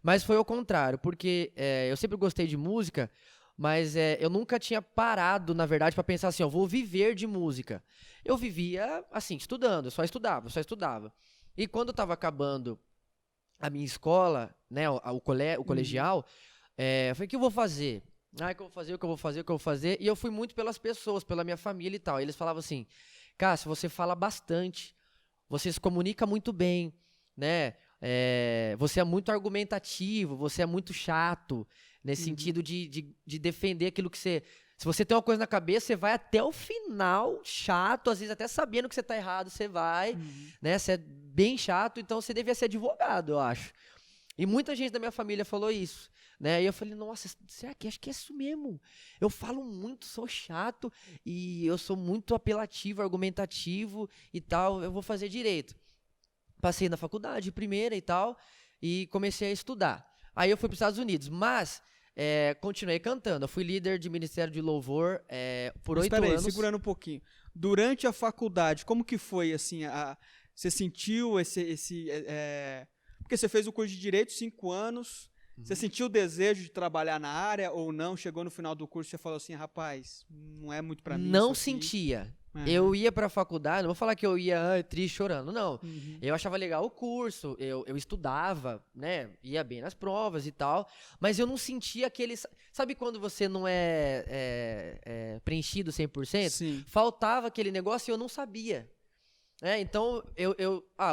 Mas foi ao contrário, porque eu sempre gostei de música, mas eu nunca tinha parado, na verdade, para pensar assim, eu vou viver de música. Eu vivia assim, estudando, eu só estudava. E quando eu estava acabando a minha escola, né, o colegial, eu falei, o que eu vou fazer? O que eu vou fazer? E eu fui muito pelas pessoas, pela minha família e tal. E eles falavam assim, Cássio, você fala bastante, você se comunica muito bem, né? Você é muito argumentativo, você é muito chato, nesse sentido de defender aquilo que você... Se você tem uma coisa na cabeça, você vai até o final, chato, às vezes até sabendo que você tá errado, você vai, né? Você é bem chato, então você devia ser advogado, eu acho. E muita gente da minha família falou isso, né? E eu falei, nossa, será que acho que é isso mesmo? Eu falo muito, sou chato e eu sou muito apelativo, argumentativo e tal, eu vou fazer direito. Passei na faculdade, primeira e tal, e comecei a estudar. Aí eu fui para os Estados Unidos, mas continuei cantando. Eu fui líder de Ministério de Louvor por 8 anos. Segurando um pouquinho. Durante a faculdade, como que foi, assim, você sentiu porque você fez o curso de Direito 5 anos, você sentiu o desejo de trabalhar na área ou não? Chegou no final do curso e você falou assim, rapaz, não é muito pra mim Não isso aqui. sentia. Eu ia pra faculdade, não vou falar que eu ia triste, chorando, não. Eu achava legal o curso, eu estudava, né, ia bem nas provas e tal, mas eu não sentia aquele... Sabe quando você não é preenchido 100%? Sim. Faltava aquele negócio e eu não sabia. Então,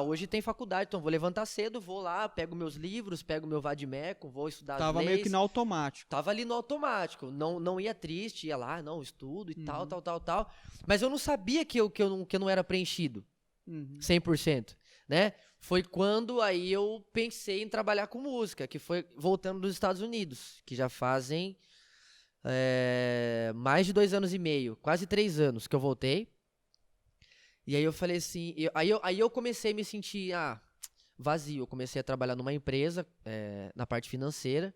hoje tem faculdade, então vou levantar cedo, vou lá, pego meus livros, pego meu vadimeco, vou estudar as leis. Tava meio que no automático. Tava ali no automático, não ia triste, ia lá, não, estudo e tal. Mas eu não sabia que eu não era preenchido 100%, né? Foi quando aí eu pensei em trabalhar com música, que foi voltando dos Estados Unidos, que já fazem mais de 2 anos e meio, quase 3 anos que eu voltei. E aí eu falei assim, aí eu comecei a me sentir vazio. Eu comecei a trabalhar numa empresa, na parte financeira,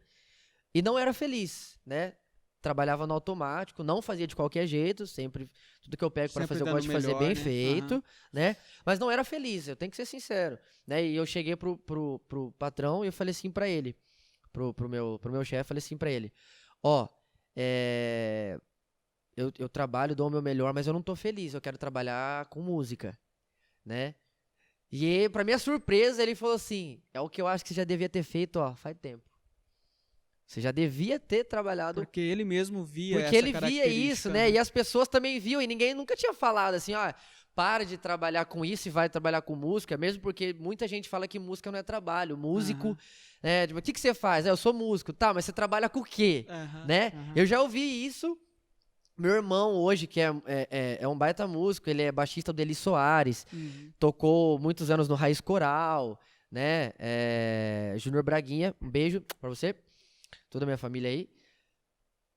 e não era feliz, né? Trabalhava no automático, não fazia de qualquer jeito, sempre, tudo que eu pego para fazer eu gosto de fazer bem feito, né? Mas não era feliz, eu tenho que ser sincero, né? E eu cheguei pro patrão e eu falei assim pra ele, pro meu chefe, falei assim pra ele, eu trabalho, dou o meu melhor, mas eu não tô feliz, eu quero trabalhar com música, né? E pra minha surpresa, ele falou assim, é o que eu acho que você já devia ter feito, faz tempo. Você já devia ter trabalhado... Porque ele mesmo via Porque essa ele via isso, né? E as pessoas também viam, e ninguém nunca tinha falado assim, para de trabalhar com isso e vai trabalhar com música, mesmo porque muita gente fala que música não é trabalho. Músico, né? Tipo, o que você faz? Eu sou músico. Tá, mas você trabalha com o quê? Né? Eu já ouvi isso. Meu irmão hoje, que é um baita músico, ele é baixista do Eli Soares, tocou muitos anos no Raiz Coral, né? Júnior Braguinha, um beijo pra você, toda a minha família aí.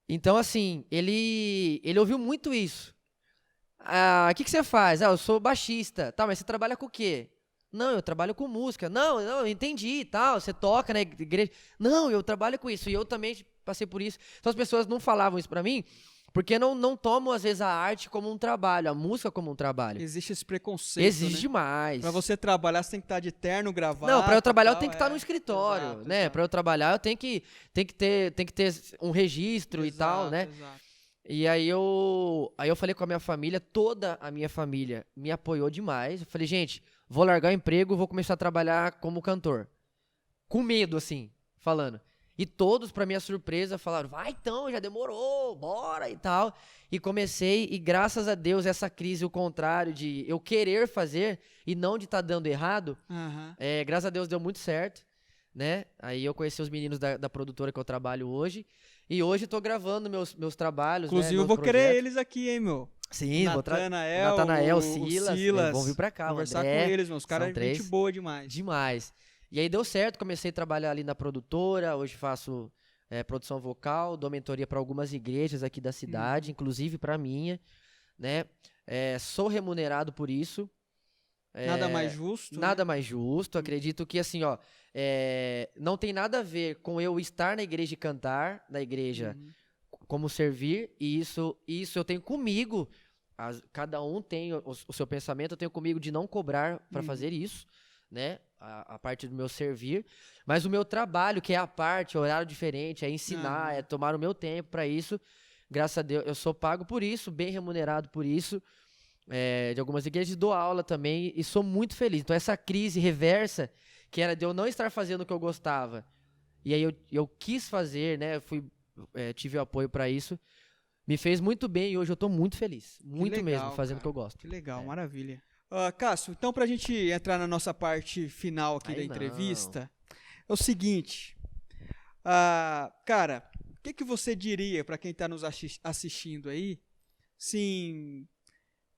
Então, assim, ele ouviu muito isso. O que você faz? Eu sou baixista. Tá, mas você trabalha com o quê? Não, eu trabalho com música. Não, eu entendi e tal, você toca na igreja. Não, eu trabalho com isso, e eu também passei por isso. Então as pessoas não falavam isso pra mim, porque não tomam, às vezes, a arte como um trabalho, a música como um trabalho. Existe esse preconceito, Existe demais. Pra você trabalhar, você tem que estar de terno, gravata. Não, pra eu trabalhar, eu tenho que estar no escritório, exato, né? exato. Pra eu trabalhar, eu tenho que ter um registro e tal, né? Exato. E aí eu falei com a minha família, toda a minha família me apoiou demais. Eu falei, gente, vou largar o emprego, vou começar a trabalhar como cantor. Com medo, assim, falando. E todos, pra minha surpresa, falaram, vai então, já demorou, bora e tal. E comecei, e graças a Deus, essa crise, o contrário de eu querer fazer e não de estar dando errado, graças a Deus deu muito certo, né? Aí eu conheci os meninos da produtora que eu trabalho hoje, e hoje tô gravando meus trabalhos. Inclusive, né, eu vou projetos. querer eles aqui, hein, meu? Sim, Natanael, Natanael, o Silas, Silas, vão vir pra cá, o conversar André, com eles, meus caras, são três. gente boa demais. Demais. E aí deu certo, comecei a trabalhar ali na produtora, hoje faço produção vocal, dou mentoria para algumas igrejas aqui da cidade, inclusive para minha, né? Sou remunerado por isso. Nada mais justo, Nada né? mais justo. Acredito que assim, ó, não tem nada a ver com eu estar na igreja e cantar na igreja como servir, e isso eu tenho comigo. Cada um tem o seu pensamento, eu tenho comigo de não cobrar para fazer isso, né? A parte do meu servir, mas o meu trabalho, que é a parte, horário diferente, é ensinar, é tomar o meu tempo para isso. Graças a Deus, eu sou pago por isso, bem remunerado por isso. De algumas igrejas, dou aula também e sou muito feliz. Então essa crise reversa, que era de eu não estar fazendo o que eu gostava, e aí eu quis fazer, né? Tive o apoio para isso, me fez muito bem e hoje eu tô muito feliz, muito legal, mesmo, fazendo o que eu gosto. Que legal, maravilha. Cássio, então pra gente entrar na nossa parte final aqui da entrevista, é o seguinte, cara, o que você diria para quem tá nos assistindo aí, sim,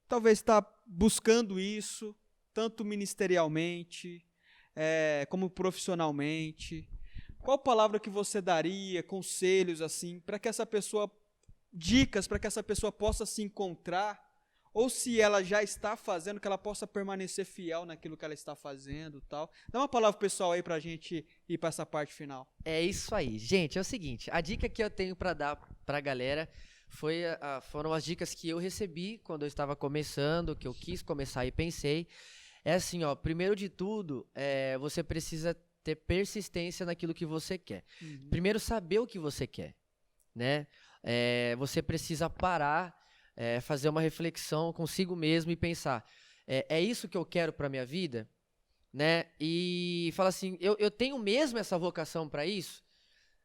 talvez está buscando isso, tanto ministerialmente, como profissionalmente. Qual palavra que você daria, conselhos, assim, para que essa pessoa, dicas para que essa pessoa possa se encontrar, ou se ela já está fazendo, que ela possa permanecer fiel naquilo que ela está fazendo e tal. Dá uma palavra pessoal aí para a gente ir para essa parte final. É isso aí. Gente, é o seguinte, a dica que eu tenho para dar para a galera foram as dicas que eu recebi quando eu estava começando, que eu quis começar e pensei. É assim, ó, primeiro de tudo, você precisa ter persistência naquilo que você quer. Primeiro, saber o que você quer, né? Você precisa parar, fazer uma reflexão consigo mesmo e pensar, é isso que eu quero para minha vida? Né? E fala assim, eu tenho mesmo essa vocação para isso?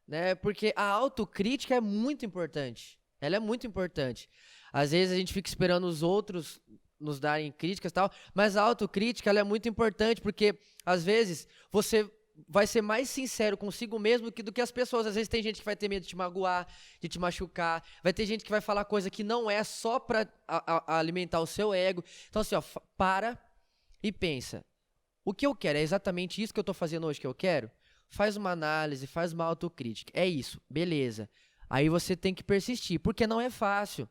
Né? Porque a autocrítica é muito importante. Ela é muito importante. Às vezes a gente fica esperando os outros nos darem críticas e tal, mas a autocrítica ela é muito importante, porque às vezes você vai ser mais sincero consigo mesmo do que as pessoas. Às vezes tem gente que vai ter medo de te magoar, de te machucar, vai ter gente que vai falar coisa que não é só para alimentar o seu ego. Então assim, ó, para e pensa, o que eu quero? É exatamente isso que eu tô fazendo hoje que eu quero? Faz uma análise, faz uma autocrítica. É isso, beleza. Aí você tem que persistir, porque não é fácil.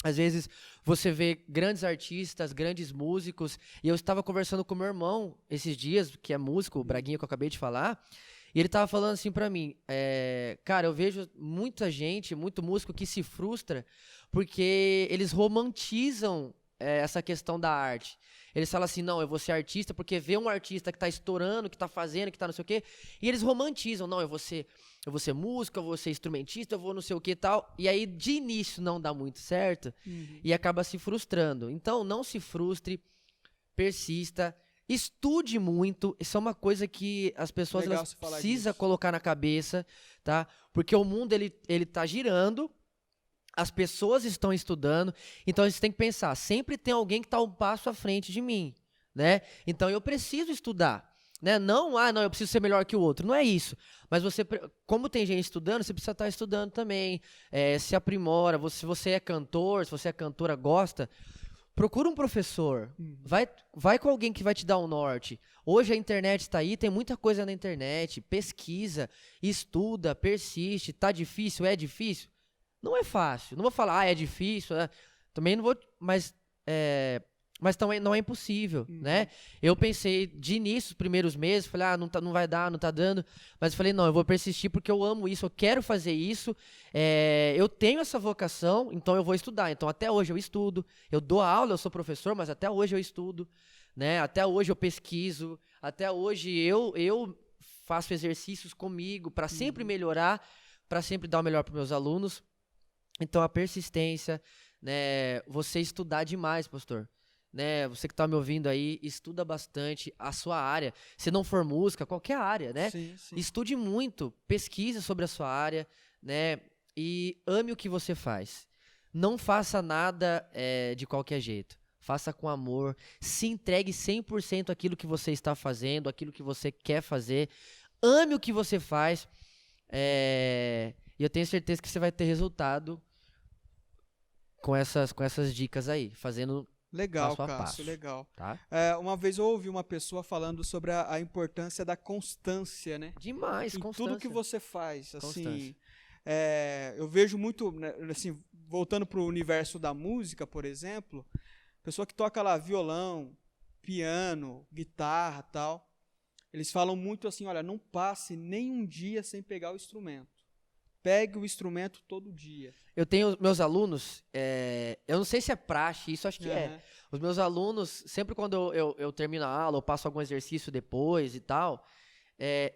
Às vezes você vê grandes artistas, grandes músicos, e eu estava conversando com meu irmão esses dias, que é músico, o Braguinha que eu acabei de falar, e ele estava falando assim pra mim, cara, eu vejo muita gente, muito músico que se frustra porque eles romantizam essa questão da arte. Eles falam assim, não, eu vou ser artista porque vê um artista que tá estourando, que tá fazendo, que tá não sei o quê, e eles romantizam, não, eu vou ser músico, eu vou ser instrumentista, eu vou não sei o que e tal, e aí de início não dá muito certo, e acaba se frustrando. Então não se frustre, persista, estude muito, isso é uma coisa que as pessoas precisam colocar na cabeça, tá? Porque o mundo ele tá girando, as pessoas estão estudando, então a gente tem que pensar, sempre tem alguém que está um passo à frente de mim, né? Então eu preciso estudar, né? Não, eu preciso ser melhor que o outro, não é isso. Mas você, como tem gente estudando, você precisa estar estudando também, se aprimora, se você é cantor, se você é cantora, gosta, procura um professor, vai com alguém que vai te dar um norte. Hoje a internet está aí, tem muita coisa na internet, pesquisa, estuda, persiste, tá difícil, é difícil? Não é fácil. Não vou falar, é difícil. Também não vou. Mas também não é impossível, né? Eu pensei de início, os primeiros meses, falei, não vai dar, não tá dando. Mas eu falei, não, eu vou persistir porque eu amo isso, eu quero fazer isso. Eu tenho essa vocação, então eu vou estudar. Então até hoje eu estudo. Eu dou aula, eu sou professor, mas até hoje eu estudo, né? Até hoje eu pesquiso. Até hoje eu faço exercícios comigo para sempre melhorar, para sempre dar o melhor para meus alunos. Então, a persistência, né, você estudar demais, pastor, né, você que está me ouvindo aí, estuda bastante a sua área, se não for música, qualquer área, né, sim. Estude muito, pesquise sobre a sua área, né, e ame o que você faz, não faça nada de qualquer jeito, faça com amor, se entregue 100% àquilo que você está fazendo, àquilo que você quer fazer, ame o que você faz, e eu tenho certeza que você vai ter resultado com essas dicas aí, fazendo Legal, passo a Cássio, passo. legal. Tá? Uma vez eu ouvi uma pessoa falando sobre a importância da constância, né? Demais, Em constância. tudo que você faz, assim, Constância. eu vejo muito, né, assim, voltando para o universo da música, por exemplo, pessoa que toca lá violão, piano, guitarra, tal, eles falam muito assim, olha, não passe nem um dia sem pegar o instrumento. Pegue o instrumento todo dia. Eu tenho meus alunos, eu não sei se é praxe, isso acho que é. Aham. Os meus alunos, sempre quando eu termino a aula, eu passo algum exercício depois e tal,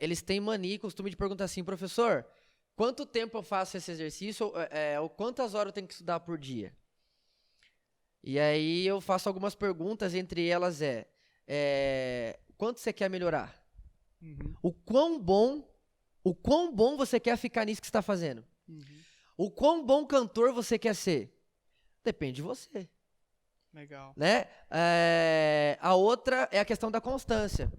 eles têm mania e costume de perguntar assim, professor, quanto tempo eu faço esse exercício ou quantas horas eu tenho que estudar por dia? E aí eu faço algumas perguntas, entre elas quanto você quer melhorar? Uhum. O quão bom você quer ficar nisso que você está fazendo? Uhum. O quão bom cantor você quer ser? Depende de você, Legal. né? A outra é a questão da constância.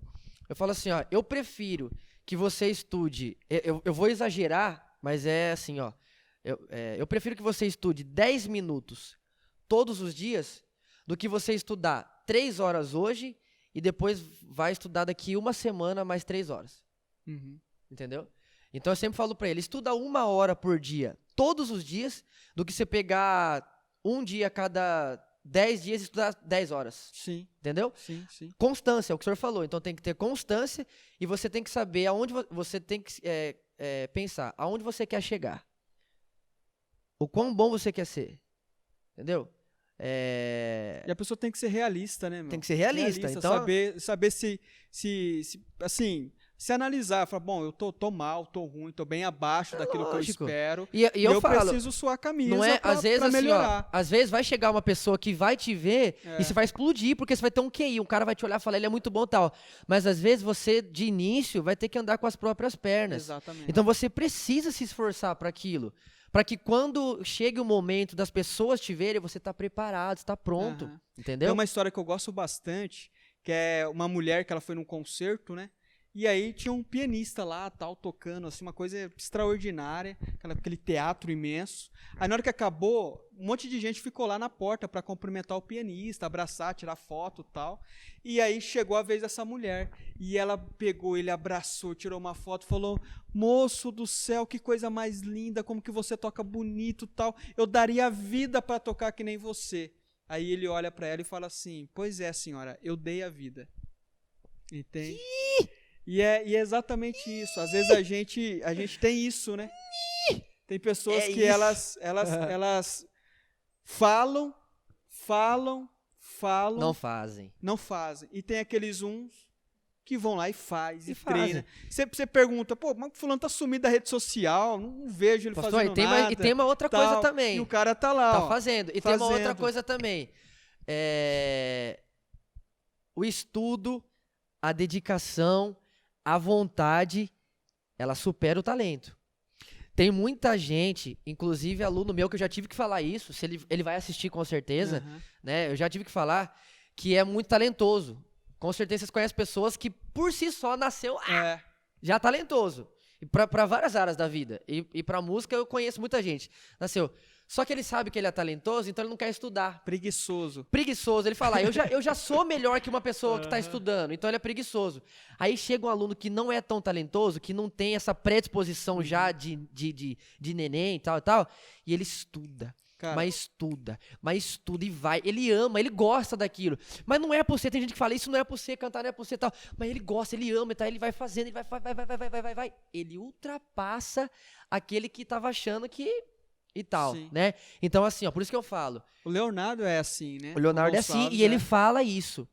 Eu falo assim, ó, eu prefiro que você estude, eu vou exagerar, mas é assim, ó, eu prefiro que você estude 10 minutos todos os dias do que você estudar 3 horas hoje e depois vai estudar daqui uma semana mais 3 horas. Uhum. Entendeu? Então eu sempre falo pra ele, estuda 1 hora por dia, todos os dias, do que você pegar um dia a cada 10 dias e estudar 10 horas. Sim, Entendeu? sim, sim. Constância, é o que o senhor falou. Então tem que ter constância e você tem que saber aonde você tem que pensar, aonde você quer chegar. O quão bom você quer ser. Entendeu? E a pessoa tem que ser realista, né, meu? Tem que ser realista. Então, saber se assim, se analisar, falar, bom, eu tô mal, tô ruim, tô bem abaixo daquilo lógico. que eu espero. e eu falo, preciso suar a camisa não é, pra, às vezes pra assim, melhorar. ó, às vezes vai chegar uma pessoa que vai te ver É. e você vai explodir, porque você vai ter um QI, um cara vai te olhar e falar, ele é muito bom e tal. Mas às vezes você, de início, vai ter que andar com as próprias pernas. Exatamente. Então você precisa se esforçar para aquilo. Para que quando chegue o momento das pessoas te verem, você tá preparado, está pronto. Aham. Entendeu? Tem uma história que eu gosto bastante, que é uma mulher que ela foi num concerto, né? E aí tinha um pianista lá, tal, tocando, assim, uma coisa extraordinária, aquele teatro imenso. Aí na hora que acabou, um monte de gente ficou lá na porta para cumprimentar o pianista, abraçar, tirar foto e tal. E aí chegou a vez dessa mulher, e ela pegou, ele abraçou, tirou uma foto, falou, moço do céu, que coisa mais linda, como que você toca bonito e tal, eu daria a vida para tocar que nem você. Aí ele olha para ela e fala assim, pois é, senhora, eu dei a vida. Entende? E é exatamente isso. Às vezes a gente tem isso, né? Tem pessoas que elas falam, Não fazem. E tem aqueles uns que vão lá e faz, E e treina. fazem. Você pergunta, pô, mas o fulano tá sumido da rede social, não vejo ele Pastor, fazendo nada. e tem uma outra tal, coisa também. E o cara tá lá, Tá ó, fazendo. E tem uma outra fazendo. coisa também. O estudo, a dedicação, a vontade, ela supera o talento. Tem muita gente, inclusive aluno meu, que eu já tive que falar isso, se ele vai assistir com certeza, Aham. né? Eu já tive que falar que é muito talentoso. Com certeza vocês conhecem pessoas que por si só nasceu já talentoso. E para várias áreas da vida. E para música eu conheço muita gente. Nasceu. Só que ele sabe que ele é talentoso, então ele não quer estudar. Preguiçoso. Preguiçoso. Ele fala, eu já sou melhor que uma pessoa que está estudando, então ele é preguiçoso. Aí chega um aluno que não é tão talentoso, que não tem essa predisposição já de neném e tal, e ele estuda. Cara, Mas estuda e vai. Ele ama, ele gosta daquilo. Mas não é por você, tem gente que fala, isso não é por você, cantar não é por você tal. Mas ele gosta, ele ama e tal, ele vai fazendo, ele vai. Ele ultrapassa aquele que tava achando que... e tal, Sim. né? Então, assim, ó, por isso que eu falo. o Leonardo é assim, né? O Leonardo é assim Gonçalves e ele fala isso.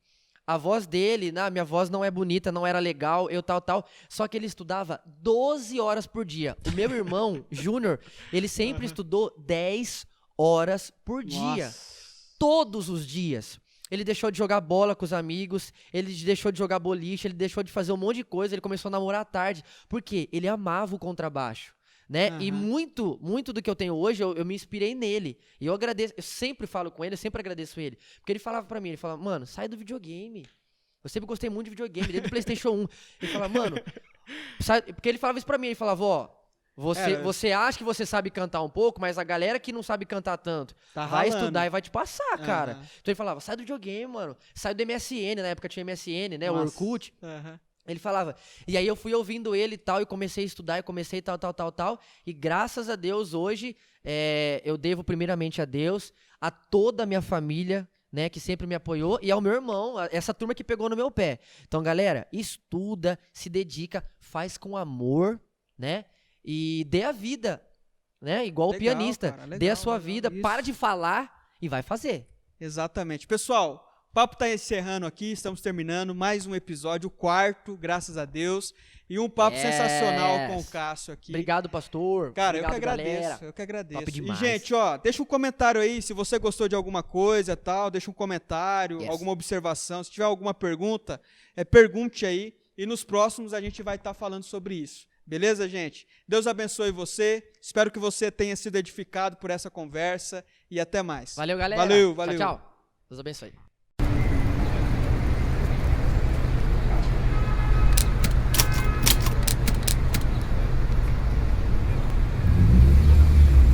A voz dele, minha voz não é bonita, não era legal, eu tal. Só que ele estudava 12 horas por dia. O meu irmão, Júnior, ele sempre estudou 10 horas por dia. Nossa. Todos os dias. Ele deixou de jogar bola com os amigos, ele deixou de jogar boliche, ele deixou de fazer um monte de coisa, ele começou a namorar à tarde. Por quê? Ele amava o contrabaixo. Né? E muito do que eu tenho hoje, eu me inspirei nele. E eu agradeço, eu sempre falo com ele, eu sempre agradeço ele. Porque ele falava pra mim, ele falava, mano, sai do videogame. Eu sempre gostei muito de videogame, desde o PlayStation 1. Ele falava, mano, sai... porque ele falava isso pra mim, ele falava, ó, Você acha que você sabe cantar um pouco, mas a galera que não sabe cantar tanto Tá vai ralando. estudar e vai te passar, cara. Aham. Então ele falava, sai do videogame, mano. Sai do MSN, na época tinha MSN, né? O Nossa. Orkut. Aham. Ele falava. E aí eu fui ouvindo ele e tal, e comecei a estudar, e comecei tal. E graças a Deus, hoje, eu devo primeiramente a Deus, a toda a minha família, né, que sempre me apoiou, e ao meu irmão, essa turma que pegou no meu pé. Então, galera, estuda, se dedica, faz com amor, né? E dê a vida, né? Igual o Legal, pianista. cara, legal, Dê a sua legal. vida, Isso. para de falar e vai fazer. Exatamente. Pessoal, o papo está encerrando aqui, estamos terminando mais um episódio, o 4º, graças a Deus. E um papo Yes. sensacional com o Cássio aqui. Obrigado, pastor. Cara, Obrigado, eu que agradeço, galera. eu que agradeço. Top E, demais. gente, ó, deixa um comentário aí, se você gostou de alguma coisa, tal, deixa um comentário, Yes. alguma observação, se tiver alguma pergunta, pergunte aí, e nos próximos a gente vai estar falando sobre isso. Beleza, gente? Deus abençoe você, espero que você tenha sido edificado por essa conversa, e até mais. Valeu, galera. Valeu, valeu. Tchau, tchau. Deus abençoe.